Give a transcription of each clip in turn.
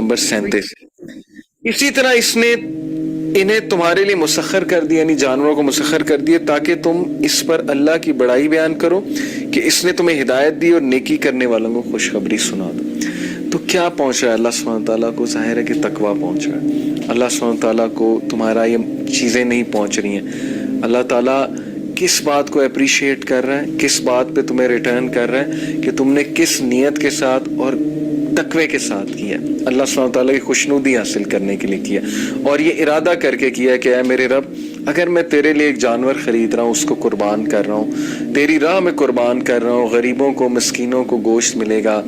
Number 37. اسی طرح اس نے انہیں تمہارے لیے مسخر کر دیا، یعنی جانوروں کو مسخر کر دیا تاکہ تم اس پر اللہ کی بڑائی بیان کرو کہ اس نے تمہیں ہدایت دی اور نیکی کرنے والوں کو خوشخبری سنا دو. تو کیا پہنچ رہا ہے اللہ سبحانہ تعالیٰ کو؟ ظاہر ہے کہ تقویٰ پہنچ رہا ہے. اللہ سبحانہ تعالیٰ کو تمہارا یہ چیزیں نہیں پہنچ رہی ہیں. اللہ تعالیٰ کس بات کو اپریشیٹ کر رہا ہے، کس بات پہ تمہیں ریٹرن کر رہا ہے کہ تم نے کس نیت کے ساتھ اور تقوی کے ساتھ کیا. اللہ سبحانہ تعالیٰ کی خوشنودی حاصل کرنے کے لیے کیا، اور یہ ارادہ کر کے کیا کہ اے میرے رب، اگر میں تیرے لیے ایک جانور خرید رہا ہوں، اس کو قربان کر رہا ہوں، تیری راہ میں قربان کر رہا ہوں، غریبوں کو، مسکینوں کو گوشت ملے گا،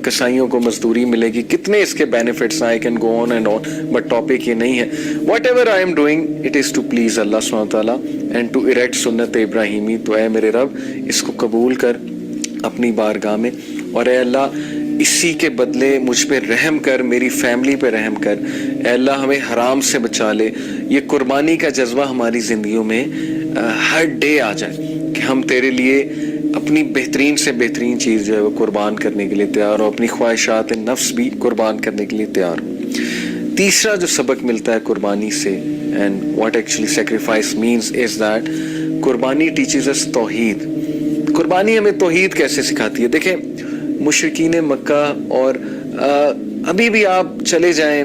کسائیوں کو مزدوری ملے گی، کتنے اس کے benefits. I can go on and on, but topic یہ نہیں ہے. Whatever I'm doing it is to please اللہ سبحانہ تعالیٰ اینڈ ٹو اریکٹ سنت ابراہیمی. تو اے میرے رب، اس کو قبول کر اپنی بارگاہ میں، اور اے اللہ اسی کے بدلے مجھ پہ رحم کر، میری فیملی پہ رحم کر. اے اللہ ہمیں حرام سے بچا لے. یہ قربانی کا جذبہ ہماری زندگیوں میں ہر ڈے آ جائے کہ ہم تیرے لیے اپنی بہترین سے بہترین چیز جو ہے وہ قربان کرنے کے لیے تیار ہو، اپنی خواہشات نفس بھی قربان کرنے کے لیے تیار ہو. تیسرا جو سبق ملتا ہے قربانی سے، and what actually sacrifice means is that قربانی ٹیچز اس توحید. قربانی ہمیں توحید کیسے سکھاتی ہے؟ دیکھیں مشرکین مکہ، اور ابھی بھی آپ چلے جائیں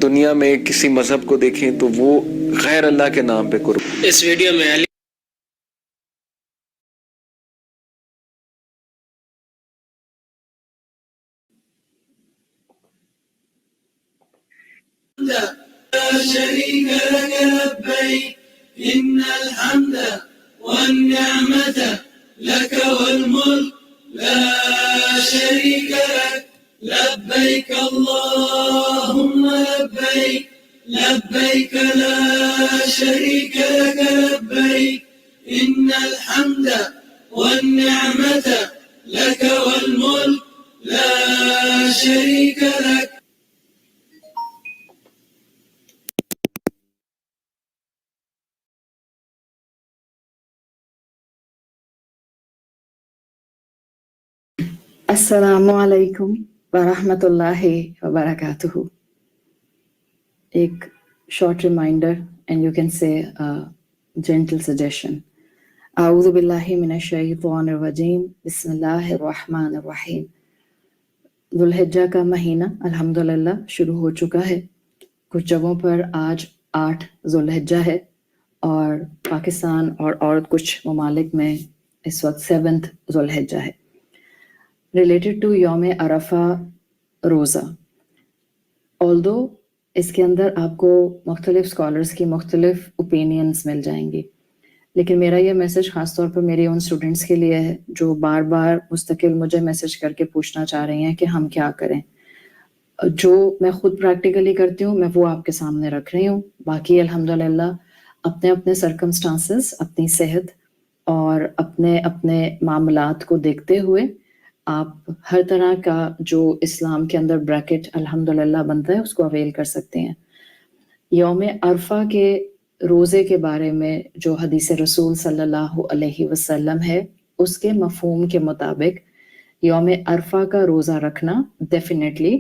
دنیا میں کسی مذہب کو دیکھیں تو وہ غیر اللہ کے نام پہ قربان. اس ویڈیو میں علی شريك لك لبيك إن الحمد والنعمة لك والملك لا شريك لك لبيك اللهم لبيك لبيك لا شريك لك لبيك إن الحمد والنعمة لك والملك لا شريك لك. السلام علیکم ورحمۃ اللہ وبرکاتہ. ایک short reminder and you can say gentle suggestion. اعوذ باللہ من الشیطان الرجیم، بسم اللہ الرحمن الرحیم. ذوالحجہ کا مہینہ الحمدللہ شروع ہو چکا ہے. کچھ جگہوں پر آج 8 ذوالحجہ ہے، اور پاکستان اور کچھ ممالک میں اس وقت 7 ذوالحجہ ہے. ریلیٹڈ ٹو یوم عرفہ روزہ، آلدو اس کے اندر آپ کو مختلف اسکالرس کی مختلف اوپینینس مل جائیں گی، لیکن میرا یہ میسج خاص طور پر میرے ان اسٹوڈنٹس کے لیے ہے جو بار بار مستقل مجھے میسج کر کے پوچھنا چاہ رہی ہیں کہ ہم کیا کریں. جو میں خود پریکٹیکلی کرتی ہوں میں وہ آپ کے سامنے رکھ رہی ہوں. باقی الحمدللہ اپنے اپنے سرکمسٹانسز، اپنی صحت اور اپنے اپنے معاملات کو دیکھتے ہوئے آپ ہر طرح کا جو اسلام کے اندر بریکٹ الحمدللہ بنتا ہے اس کو اویل کر سکتے ہیں. یوم عرفہ کے روزے کے بارے میں جو حدیث رسول صلی اللہ علیہ وسلم ہے، اس کے مفہوم کے مطابق یوم عرفہ کا روزہ رکھنا definitely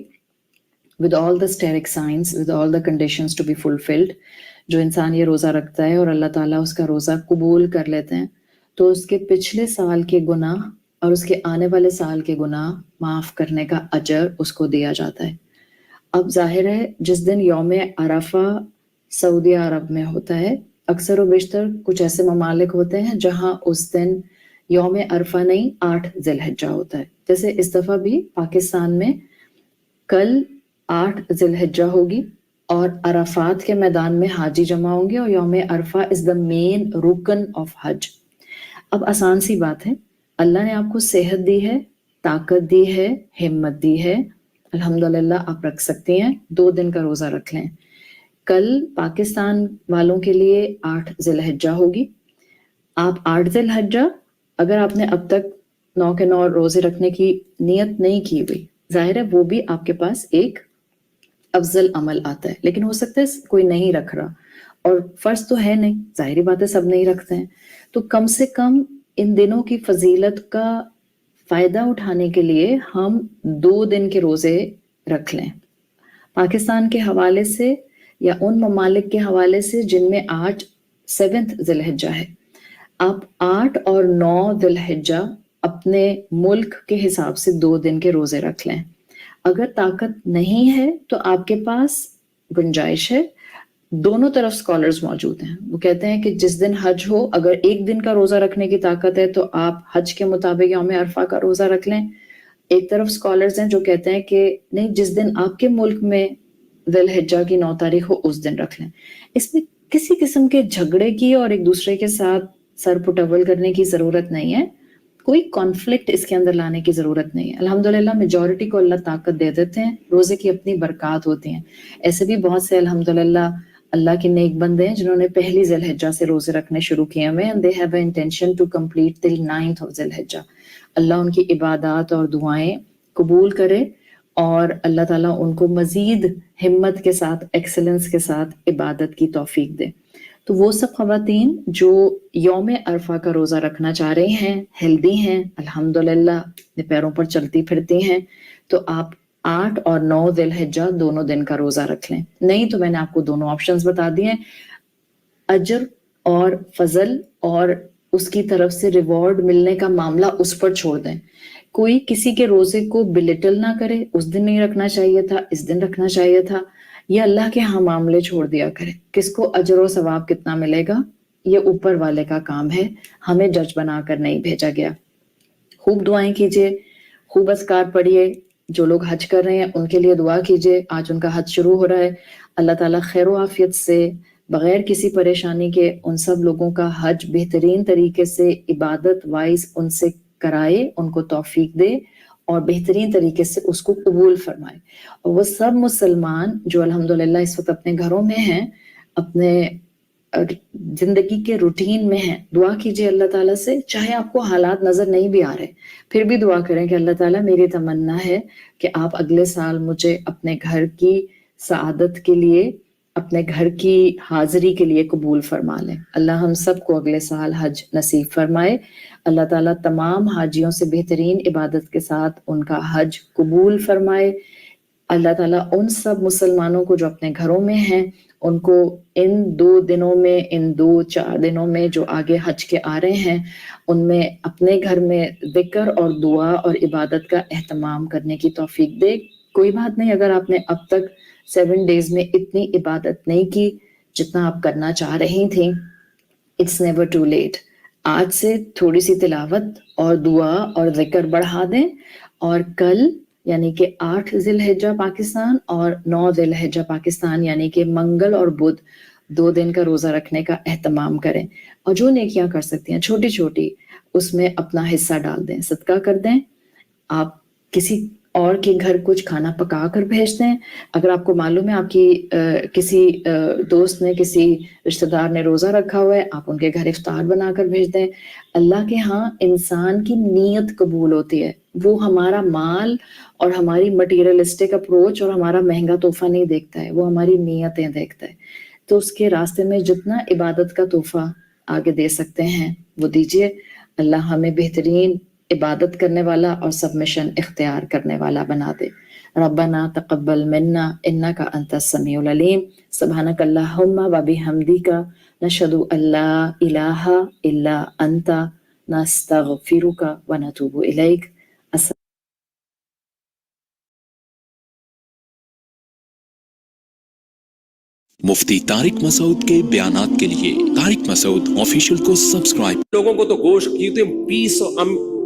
with all the steric signs, with all the conditions to be fulfilled. جو انسان یہ روزہ رکھتا ہے اور اللہ تعالیٰ اس کا روزہ قبول کر لیتے ہیں تو اس کے پچھلے سال کے گناہ اور اس کے آنے والے سال کے گناہ معاف کرنے کا اجر اس کو دیا جاتا ہے. اب ظاہر ہے جس دن یوم عرفہ سعودی عرب میں ہوتا ہے، اکثر و بیشتر کچھ ایسے ممالک ہوتے ہیں جہاں اس دن یوم عرفہ نہیں 8 ذی الحجہ ہوتا ہے. جیسے اس دفعہ بھی پاکستان میں کل 8 ذی الحجہ ہوگی اور عرفات کے میدان میں حاجی جمع ہوں گے، اور یوم عرفہ از دا مین رکن آف حج. اب آسان سی بات ہے، اللہ نے آپ کو صحت دی ہے، طاقت دی ہے، ہمت دی ہے، الحمدللہ آپ رکھ سکتے ہیں. 2 دن کا روزہ رکھ لیں. کل پاکستان والوں کے لیے 8 ذی الحجہ ہوگی. آپ 8 ذی الحجہ اگر آپ نے اب تک 9 کے 9 روزے رکھنے کی نیت نہیں کی ہوئی، ظاہر ہے وہ بھی آپ کے پاس ایک افضل عمل آتا ہے، لیکن ہو سکتا ہے کوئی نہیں رکھ رہا اور فرض تو ہے نہیں، ظاہری بات ہے سب نہیں رکھتے ہیں، تو کم سے کم ان دنوں کی فضیلت کا فائدہ اٹھانے کے لیے ہم 2 دن کے روزے رکھ لیں. پاکستان کے حوالے سے یا ان ممالک کے حوالے سے جن میں 7 ذی الحجہ ہے، آپ 8 اور 9 ذی الحجہ اپنے ملک کے حساب سے 2 دن کے روزے رکھ لیں۔ اگر طاقت نہیں ہے تو آپ کے پاس گنجائش ہے، دونوں طرف سکالرز موجود ہیں، وہ کہتے ہیں کہ جس دن حج ہو اگر 1 دن کا روزہ رکھنے کی طاقت ہے تو آپ حج کے مطابق یوم عرفہ کا روزہ رکھ لیں۔ ایک طرف سکالرز ہیں جو کہتے ہیں کہ نہیں، جس دن آپ کے ملک میں ذی الحجہ کی 9 تاریخ ہو اس دن رکھ لیں۔ اس میں کسی قسم کے جھگڑے کی اور ایک دوسرے کے ساتھ سر پٹول کرنے کی ضرورت نہیں ہے، کوئی کانفلکٹ اس کے اندر لانے کی ضرورت نہیں ہے۔ الحمدللہ میجورٹی کو اللہ طاقت دے دیتے ہیں، روزے کی اپنی برکات ہوتی ہیں۔ ایسے بھی بہت سے الحمدللہ اللہ کے نیک بندے ہیں جنہوں نے پہلی ذی الحجہ سے روزے رکھنے شروع کیے ہوئے ہیں، and they have an intention to complete till 9th of ذی الحجہ۔ اللہ ان کی عبادات اور دعائیں قبول کرے اور اللہ تعالیٰ ان کو مزید ہمت کے ساتھ، ایکسلنس کے ساتھ عبادت کی توفیق دے۔ تو وہ سب خواتین جو یوم عرفہ کا روزہ رکھنا چاہ رہی ہیں، ہیلدی ہیں، الحمدللہ اپنے پیروں پر چلتی پھرتی ہیں، تو آپ 8 اور 9 ذی الحجہ دونوں دن کا روزہ رکھ لیں۔ نہیں تو میں نے آپ کو دونوں آپشنز بتا دیے، اجر اور فضل اور اس کی طرف سے ریوارڈ ملنے کا معاملہ اس پر چھوڑ دیں۔ کوئی کسی کے روزے کو بلٹل نہ کرے، اس دن نہیں رکھنا چاہیے تھا، اس دن رکھنا چاہیے تھا، یہ اللہ کے ہاں معاملے چھوڑ دیا کرے۔ کس کو اجر و ثواب کتنا ملے گا یہ اوپر والے کا کام ہے، ہمیں جج بنا کر نہیں بھیجا گیا۔ خوب دعائیں کیجئے، خوب اذکار پڑھیے، جو لوگ حج کر رہے ہیں ان کے لیے دعا کیجئے، آج ان کا حج شروع ہو رہا ہے، اللہ تعالیٰ خیر و عافیت سے بغیر کسی پریشانی کے ان سب لوگوں کا حج بہترین طریقے سے عبادت وائز ان سے کرائے، ان کو توفیق دے اور بہترین طریقے سے اس کو قبول فرمائے۔ اور وہ سب مسلمان جو الحمدللہ اس وقت اپنے گھروں میں ہیں، اپنے زندگی کے روٹین میں ہیں، دعا کیجئے اللہ تعالیٰ سے، چاہے آپ کو حالات نظر نہیں بھی آ رہے پھر بھی دعا کریں کہ اللہ تعالیٰ میری تمنا ہے کہ آپ اگلے سال مجھے اپنے گھر کی سعادت کے لیے، اپنے گھر کی حاضری کے لیے قبول فرما لیں۔ اللہ ہم سب کو اگلے سال حج نصیب فرمائے، اللہ تعالیٰ تمام حاجیوں سے بہترین عبادت کے ساتھ ان کا حج قبول فرمائے۔ اللہ تعالیٰ ان سب مسلمانوں کو جو اپنے گھروں میں ہیں ان کو ان 2 دنوں میں، ان 2-4 دنوں میں جو آگے حج کے آ رہے ہیں، ان میں اپنے گھر میں ذکر اور دعا اور عبادت کا اہتمام کرنے کی توفیق دے۔ کوئی بات نہیں اگر آپ نے اب تک 7 ڈیز میں اتنی عبادت نہیں کی جتنا آپ کرنا چاہ رہی تھیں، اٹس نیور ٹو لیٹ۔ آج سے تھوڑی سی تلاوت اور دعا اور ذکر بڑھا دیں، اور کل یعنی کہ 8 ذی الحجہ پاکستان اور 9 ذی الحجہ پاکستان یعنی کہ منگل اور بدھ 2 دن کا روزہ رکھنے کا اہتمام کریں، اور جو نیکیاں کر سکتی ہیں چھوٹی چھوٹی اس میں اپنا حصہ ڈال دیں، صدقہ کر دیں، آپ کسی اور کے گھر کچھ کھانا پکا کر بھیج دیں۔ اگر آپ کو معلوم ہے آپ کی کسی دوست نے، کسی رشتہ دار نے روزہ رکھا ہوا ہے، آپ ان کے گھر افطار بنا کر بھیج دیں۔ اللہ کے ہاں انسان کی نیت قبول ہوتی ہے، وہ ہمارا مال اور ہماری مٹیریلسٹک اپروچ اور ہمارا مہنگا تحفہ نہیں دیکھتا ہے، وہ ہماری نیتیں دیکھتا ہے۔ تو اس کے راستے میں جتنا عبادت کا تحفہ آگے دے سکتے ہیں وہ دیجیے۔ اللہ ہمیں بہترین عبادت کرنے والا اور سبمیشن اختیار کرنے والا بنا دے۔ ربنا تقبل منا انک انت السمیع العلیم، سبحانک اللہم وبحمدک، نشہد ان لا الہ الا انت، نستغفرک ونتوب الیک۔ مفتی طارق مسعود کے بیانات کے لیے طارق مسعود آفیشیل کو سبسکرائب۔ لوگوں کو تو گوشت کی پیس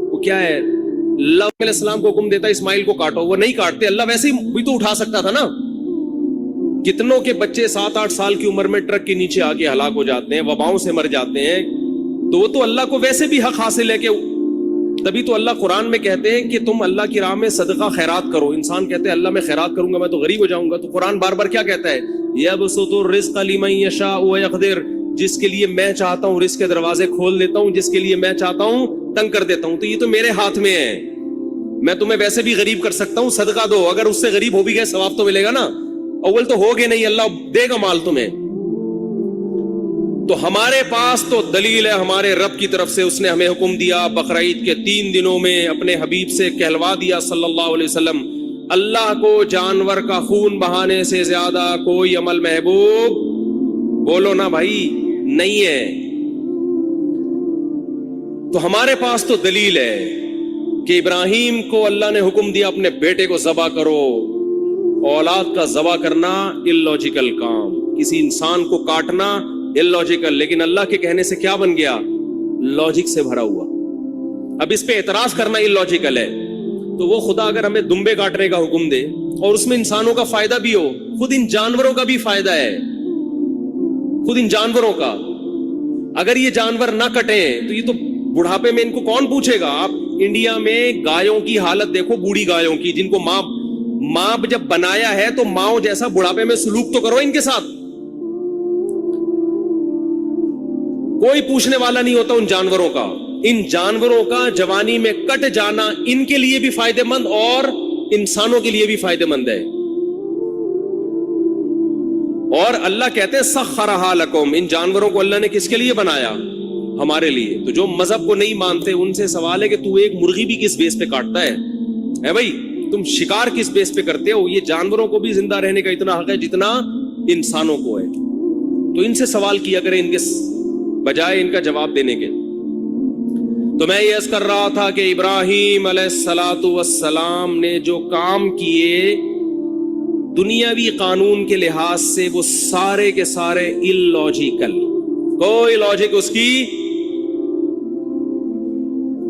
وہ کیا ہے، اللہ علیہ السلام کو حکم دیتا اسماعیل کو کاٹو، وہ نہیں کاٹتے، اللہ ویسے ہی بھی تو اٹھا سکتا تھا نا۔ کتنوں کے بچے 7-8 سال کی عمر میں ٹرک کے نیچے آگے ہلاک ہو جاتے ہیں، وباؤں سے مر جاتے ہیں، تو وہ تو اللہ کو ویسے بھی حق حاصل ہے کہ تبھی تو اللہ قرآن میں کہتے ہیں کہ تم اللہ کی راہ میں صدقہ خیرات کرو۔ انسان کہتے ہیں اللہ میں خیرات کروں گا میں تو غریب ہو جاؤں گا، تو قرآن بار بار کیا کہتا ہے، یبسط الرزق لمن یشاء ویقدر، جس کے لیے میں چاہتا ہوں رزق کے دروازے کھول دیتا ہوں، جس کے لیے میں چاہتا ہوں تنگ کر دیتا ہوں۔ تو یہ تو میرے ہاتھ میں ہے، میں تمہیں ویسے بھی غریب کر سکتا ہوں، صدقہ دو، اگر اس سے غریب ہو بھی گئے ثواب تو ملے گا نا، اول تو ہوگے نہیں، اللہ دے گا مال تمہیں۔ تو ہمارے پاس تو دلیل ہے ہمارے رب کی طرف سے، اس نے ہمیں حکم دیا بقرعید کے 3 دنوں میں اپنے حبیب سے کہلوا دیا صلی اللہ علیہ وسلم، اللہ کو جانور کا خون بہانے سے زیادہ کوئی عمل محبوب، بولو نا بھائی، نہیں ہے۔ تو ہمارے پاس تو دلیل ہے کہ ابراہیم کو اللہ نے حکم دیا اپنے بیٹے کو ذبح کرو۔ اولاد کا ذبح کرنا اللاجیکل کام، کسی انسان کو کاٹنا اللاجیکل، لیکن اللہ کے کہنے سے کیا بن گیا؟ لاجک سے بھرا ہوا۔ اب اس پہ اعتراض کرنا اللاجیکل ہے، تو وہ خدا اگر ہمیں دمبے کاٹنے کا حکم دے اور اس میں انسانوں کا فائدہ بھی ہو، خود ان جانوروں کا بھی فائدہ ہے، خود ان جانوروں کا، اگر یہ جانور نہ کٹیں تو یہ تو بڑھاپے میں ان کو کون پوچھے گا؟ آپ انڈیا میں گایوں کی حالت دیکھو، بوڑھی گایوں کی، جن کو ماں جب بنایا ہے تو ماں جیسا بڑھاپے میں سلوک تو کرو ان کے ساتھ، کوئی پوچھنے والا نہیں ہوتا ان جانوروں کا۔ ان جانوروں کا جوانی میں کٹ جانا ان کے لیے بھی فائدہ مند اور انسانوں کے لیے بھی فائدہ مند ہے۔ اور اللہ کہتے ہیں سخرھا لکم، ان جانوروں کو اللہ نے کس کے لیے بنایا؟ ہمارے لیے۔ تو جو مذہب کو نہیں مانتے ان سے سوال ہے کہ تو ایک مرغی بھی کس بیس پہ کاٹتا ہے بھائی؟ تم شکار کس بیس پہ کرتے ہو؟ یہ جانوروں کو بھی زندہ رہنے کا اتنا حق ہے جتنا انسانوں کو ہے۔ تو ان سے سوال کیا کریں ان کے بجائے ان کا جواب دینے کے۔ تو میں یہ عرض کر رہا تھا کہ ابراہیم علیہ الصلوۃ والسلام نے جو کام کیے دنیاوی قانون کے لحاظ سے وہ سارے کے سارے اللاجیکل، کوئی لاجک اس کی،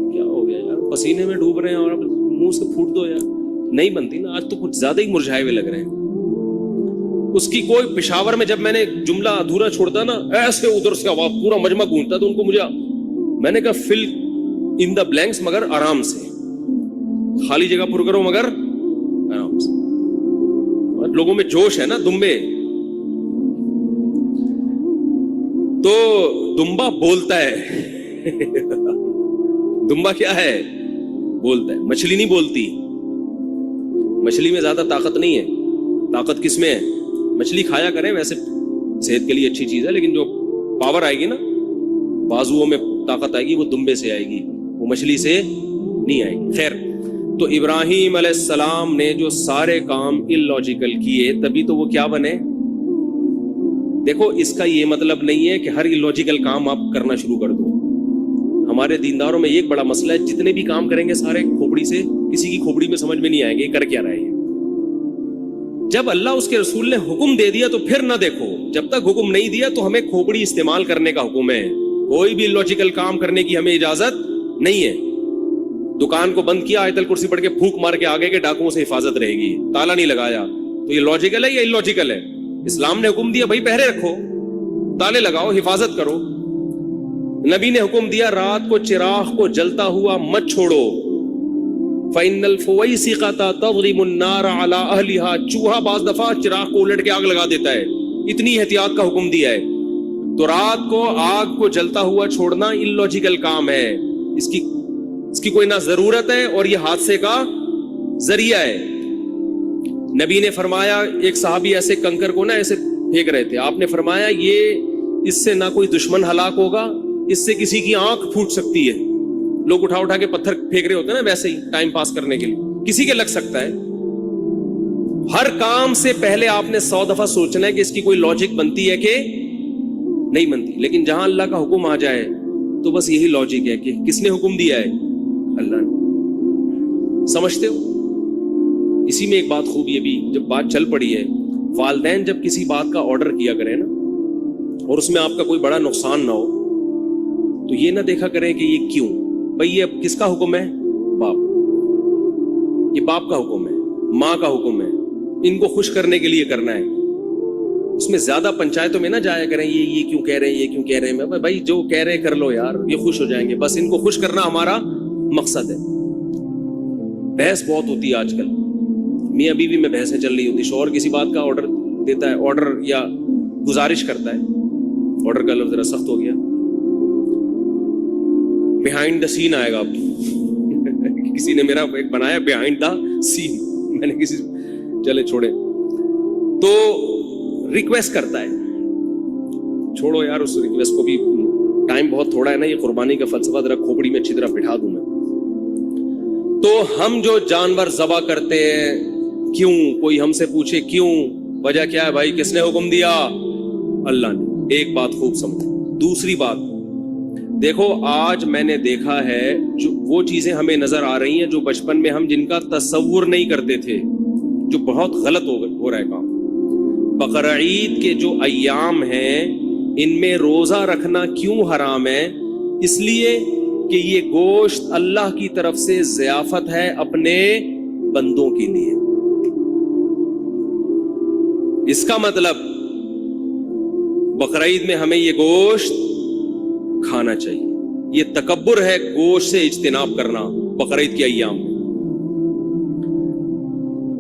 کیا ہو گیا یار پسینے میں ڈوب رہے ہیں اور منہ سے پھوٹ دو یار، نہیں بنتی نا، آج تو کچھ زیادہ ہی مرجھائے ہوئے لگ رہے ہیں۔ اس کی کوئی پشاور میں جب میں نے جملہ ادھورا چھوڑتا نا، ایسے ادھر سے آواز پورا مجمع گونجتا، تو ان کو میں نے کہا فل ان دا بلینکس، مگر آرام سے، خالی جگہ پر کرو مگر آرام سے۔ لوگوں میں جوش ہے نا، دمبے، تو دمبا بولتا ہے دمبا کیا ہے؟ بولتا ہے۔ مچھلی نہیں بولتی، مچھلی میں زیادہ طاقت نہیں ہے، طاقت کس میں ہے؟ مچھلی کھایا کریں، ویسے صحت کے لیے اچھی چیز ہے، لیکن جو پاور آئے گی نا، بازوؤں میں طاقت آئے گی، وہ دمبے سے آئے گی، وہ مچھلی سے نہیں آئے گی۔ خیر، تو ابراہیم علیہ السلام نے جو سارے کام اللاجیکل کیے، تبھی تو وہ کیا بنے۔ دیکھو اس کا یہ مطلب نہیں ہے کہ ہر اللاجیکل کام آپ کرنا شروع کر دو۔ ہمارے دینداروں میں ایک بڑا مسئلہ ہے، جتنے بھی کام کریں گے سارے کھوپڑی سے، کسی کی کھوپڑی میں سمجھ میں نہیں آئیں گے کر کیا رہے ہیں۔ جب اللہ اس کے رسول نے حکم دے دیا تو پھر نہ دیکھو، جب تک حکم نہیں دیا تو ہمیں کھوپڑی استعمال کرنے کا حکم ہے، کوئی بھی اللاجیکل کام کرنے کی ہمیں اجازت نہیں ہے۔ دکان کو بند کیا، آیت الکرسی پڑھ کے پھونک مار کے آگے کے ڈاکوؤں سے حفاظت رہے گی، تالا نہیں لگایا، تو یہ لاجیکل ہے یا اللاجیکل ہے؟ اسلام نے حکم دیا بھائی پہرے رکھو، تالے لگاؤ، حفاظت کرو۔ نبی نے حکم دیا رات کو چراغ کو جلتا ہوا مت چھوڑو، فَإِنَّ الْفُوَيْسِقَةَ تَضْرِمُ النَّارَ عَلَىٰ أَهْلِهَا، چوہا بعض دفعہ چراغ کو الٹ کے آگ لگا دیتا ہے، اتنی احتیاط کا حکم دیا ہے۔ تو رات کو آگ کو جلتا ہوا چھوڑنا اللاجیکل کام ہے، اس کی کوئی نہ ضرورت ہے اور یہ حادثے کا ذریعہ ہے۔ نبی نے فرمایا، ایک صحابی ایسے کنکر کو نا ایسے پھینک رہے تھے، آپ نے فرمایا یہ اس سے نہ کوئی دشمن ہلاک ہوگا، اس سے کسی کی آنکھ پھوٹ سکتی ہے۔ لوگ اٹھا کے پتھر پھینک رہے ہوتے ہیں نا ویسے ہی ٹائم پاس کرنے کے لیے، کسی کے لگ سکتا ہے۔ ہر کام سے پہلے آپ نے 100 دفعہ سوچنا ہے کہ اس کی کوئی لاجک بنتی ہے کہ نہیں بنتی، لیکن جہاں اللہ کا حکم آ جائے تو بس یہی لاجک ہے کہ کس نے حکم دیا ہے؟ اللہ نے۔ سمجھتے ہو؟ اسی میں ایک بات خوبی ہے بھی، جب بات چل پڑی ہے، والدین جب کسی بات کا آرڈر کیا کریں نا اور اس میں آپ کا کوئی بڑا نقصان نہ ہو، تو یہ نہ دیکھا کریں کہ یہ کیوں، بھئی یہ اب کس کا حکم ہے؟ باپ، یہ باپ کا حکم ہے، ماں کا حکم ہے، ان کو خوش کرنے کے لیے کرنا ہے۔ اس میں زیادہ پنچایتوں میں نہ جایا کریں، یہ کیوں کہہ رہے ہیں، یہ کیوں کہہ رہے ہیں، بھائی جو کہہ رہے کر لو یار، یہ خوش ہو جائیں گے، بس ان کو خوش کرنا ہمارا مقصد ہے۔ بحث بہت ہوتی ہے آج کل، میاں بیوی میں بحثیں چل رہی ہوتی، شوہر کسی بات کا آرڈر دیتا ہے، آرڈر یا گزارش کرتا ہے، آرڈر کا لفظ ذرا سخت ہو گیا، بیہائنڈ دا سین آئے گا اب کسی نے میرا ایک بنایا بیہائنڈ دا سین، میں نے کسی چلے چھوڑے، تو ریکویسٹ کرتا ہے، چھوڑو یار اس ریکویسٹ کو بھی، ٹائم بہت تھوڑا ہے نا، یہ قربانی کا فلسفہ ذرا کھوپڑی میں اچھی طرح بٹھا دوں میں۔ تو ہم جو جانور ذبح کرتے ہیں کیوں؟ کوئی ہم سے پوچھے کیوں، وجہ کیا ہے بھائی؟ کس نے حکم دیا؟ اللہ نے۔ ایک بات خوب سمجھو۔ دوسری بات دیکھو، آج میں نے دیکھا ہے جو وہ چیزیں ہمیں نظر آ رہی ہیں جو بچپن میں ہم جن کا تصور نہیں کرتے تھے، جو بہت غلط ہو رہا ہے کام۔ بقرعید کے جو ایام ہیں ان میں روزہ رکھنا کیوں حرام ہے؟ اس لیے کہ یہ گوشت اللہ کی طرف سے ضیافت ہے اپنے بندوں کے لیے۔ اس کا مطلب بقرعید میں ہمیں یہ گوشت کھانا چاہیے۔ یہ تکبر ہے گوشت سے اجتناب کرنا بقرعید کے ایام میں۔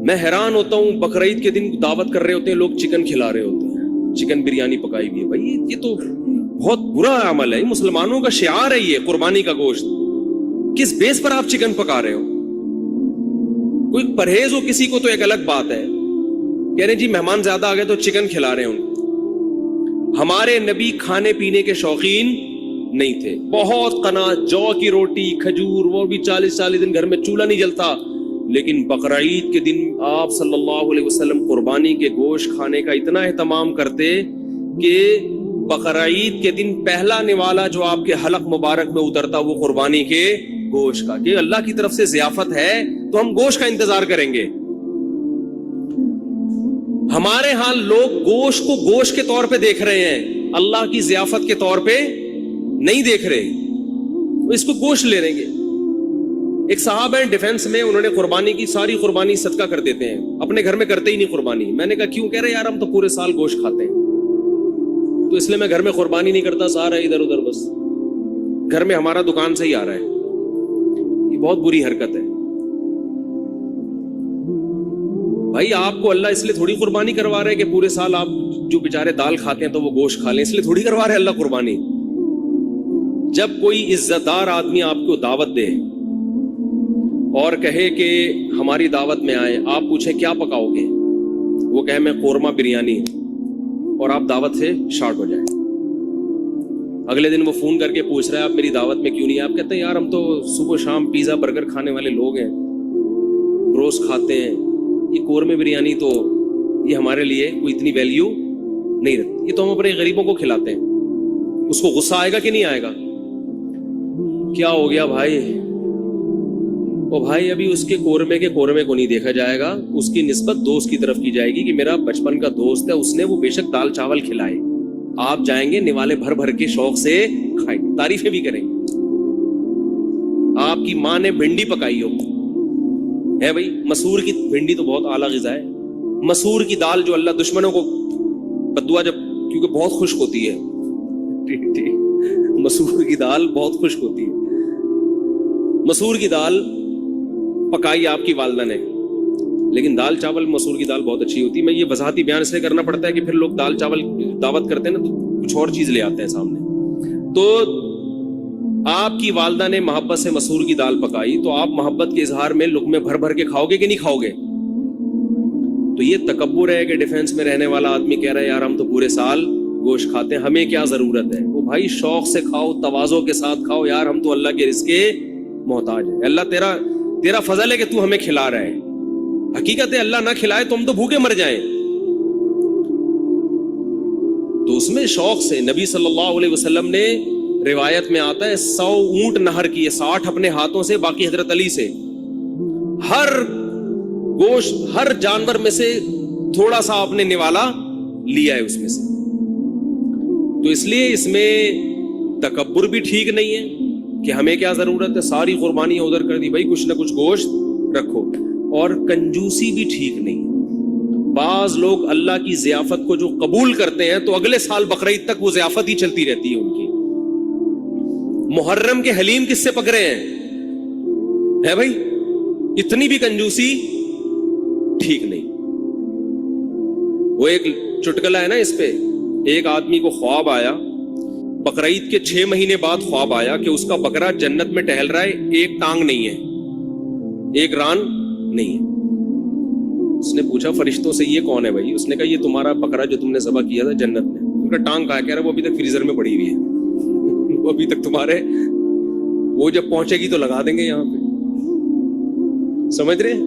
میں حیران ہوتا ہوں، بقرعید کے دن دعوت کر رہے ہوتے ہیں لوگ، چکن کھلا رہے ہوتے ہیں، چکن بریانی پکائی ہوئی ہے۔ بھائی یہ تو بہت برا عمل ہے، مسلمانوں کا شعار ہے یہ قربانی کا گوشت۔ کس بیس پر آپ چکن پکا رہے ہو؟ کوئی پرہیز ہو کسی کو تو ایک الگ بات ہے، کہہ رہے جی مہمان زیادہ آ گئے تو چکن کھلا رہے ہیں ان کو۔ ہمارے نبی کھانے پینے کے شوقین نہیں تھے، بہت قناعت، جو کی روٹی، کھجور، وہ بھی 40 دن گھر میں چولہا نہیں جلتا، لیکن بقرعید کے دن آپ صلی اللہ علیہ وسلم قربانی کے گوشت کھانے کا اتنا اہتمام کرتے کہ بقرعید کے دن پہلا نوالا جو آپ کے حلق مبارک میں اترتا وہ قربانی کے گوشت کا، کہ اللہ کی طرف سے ضیافت ہے تو ہم گوشت کا انتظار کریں گے۔ ہمارے ہاں لوگ گوشت کو گوشت کے طور پہ دیکھ رہے ہیں، اللہ کی ضیافت کے طور پہ نہیں دیکھ رہے، اس کو گوشت لے رہیں گے۔ ایک صاحب ہیں ڈیفنس میں، انہوں نے قربانی کی ساری قربانی صدقہ کر دیتے ہیں، اپنے گھر میں کرتے ہی نہیں قربانی۔ میں نے کہا کیوں؟ کہہ رہے یار ہم تو پورے سال گوشت کھاتے ہیں، تو اس لیے میں گھر میں قربانی نہیں کرتا، سارا ادھر ادھر بس گھر میں ہمارا دکان سے ہی آ رہا ہے۔ یہ بہت بری حرکت ہے بھائی۔ آپ کو اللہ اس لیے تھوڑی قربانی کروا رہے کہ پورے سال آپ جو بیچارے دال کھاتے ہیں تو وہ گوشت کھا لیں، اس لیے تھوڑی کروا رہے اللہ قربانی۔ جب کوئی عزت دار آدمی آپ کو دعوت دے اور کہے کہ ہماری دعوت میں آئے، آپ پوچھیں کیا پکاؤ گے، وہ کہے میں قورمہ بریانی، اور آپ دعوت سے شارٹ ہو جائیں۔ اگلے دن وہ فون کر کے پوچھ رہا ہے آپ میری دعوت میں کیوں نہیں؟ آپ کہتے ہیں یار ہم تو صبح شام پیزا برگر کھانے والے لوگ ہیں، روز کھاتے ہیں، یہ قورمے بریانی تو یہ ہمارے لیے کوئی اتنی ویلیو نہیں رکھتی، یہ تو ہم اپنے غریبوں کو کھلاتے ہیں۔ اس کو غصہ آئے گا کہ نہیں آئے گا؟ کیا ہو گیا بھائی؟ او بھائی ابھی اس کے قورمے کو نہیں دیکھا جائے گا، اس کی نسبت دوست کی طرف کی جائے گی کہ میرا بچپن کا دوست ہے، اس نے وہ بے شک دال چاول کھلائے، آپ جائیں گے نوالے بھر بھر کے شوق سے کھائیں گے، تعریفیں بھی کریں گے۔ آپ کی ماں نے بھنڈی پکائی ہو ہے بھائی، مسور کی بھنڈی تو بہت اعلیٰ غذا ہے، مسور کی دال جو اللہ دشمنوں کو بددعا، جب کیونکہ بہت خشک ہوتی ہے، مسور کی دال بہت خشک ہوتی ہے، مسور کی دال پکائی آپ کی والدہ نے، لیکن دال چاول مسور کی دال بہت اچھی ہوتی ہے۔ میں یہ وضاحتی بیان اس لیے کرنا پڑتا ہے کہ پھر لوگ دال چاول دعوت کرتے ہیں نا تو کچھ اور چیز لے آتے ہیں سامنے۔ تو آپ کی والدہ نے محبت سے مسور کی دال پکائی تو آپ محبت کے اظہار میں لقمے بھر بھر کے کھاؤ گے کہ نہیں کھاؤ گے؟ تو یہ تکبر ہے کہ ڈیفنس میں رہنے والا آدمی کہہ رہا ہے یار ہم تو پورے سال گوشت کھاتے ہیں، ہمیں کیا ضرورت ہے؟ وہ بھائی شوق سے کھاؤ، تواضع کے ساتھ کھاؤ، یار ہم تو اللہ کے رزق کے محتاج ہیں، اللہ تیرا فضل ہے کہ تو ہمیں کھلا رہا ہے، حقیقت ہے اللہ نہ کھلائے تو ہم تو بھوکے مر جائیں۔ تو اس میں شوق سے نبی صلی اللہ علیہ وسلم نے، روایت میں آتا ہے 100 اونٹ نہر کیے، 60 اپنے ہاتھوں سے، باقی حضرت علی سے، ہر گوشت ہر جانور میں سے تھوڑا سا آپ نے نوالا لیا ہے اس میں سے۔ تو اس لیے اس میں تکبر بھی ٹھیک نہیں ہے کہ ہمیں کیا ضرورت ہے، ساری قربانیاں ادھر کر دی، بھائی کچھ نہ کچھ گوشت رکھو، اور کنجوسی بھی ٹھیک نہیں ہے۔ بعض لوگ اللہ کی ضیافت کو جو قبول کرتے ہیں تو اگلے سال بقرعید تک وہ ضیافت ہی چلتی رہتی ہے ان کی۔ محرم کے حلیم کس سے پکڑے ہیں؟ ہے بھائی، اتنی بھی کنجوسی ٹھیک نہیں۔ وہ ایک چٹکلا ہے نا اس پہ، ایک آدمی کو خواب آیا، بقرعید کے 6 مہینے بعد خواب آیا کہ اس کا بکرا جنت میں ٹہل رہا ہے، ایک ٹانگ نہیں ہے، ایک ران نہیں ہے۔ اس نے پوچھا فرشتوں سے یہ کون ہے بھائی؟ اس نے کہا یہ تمہارا بکرا جو تم نے ذبح کیا تھا جنت میں۔ ان کا ٹانگ کہا، کہہ رہا وہ ابھی تک فریزر میں پڑی ہوئی ہے، وہ ابھی تک تمہارے، وہ جب پہنچے گی تو لگا دیں گے یہاں پہ، سمجھ رہے ہیں؟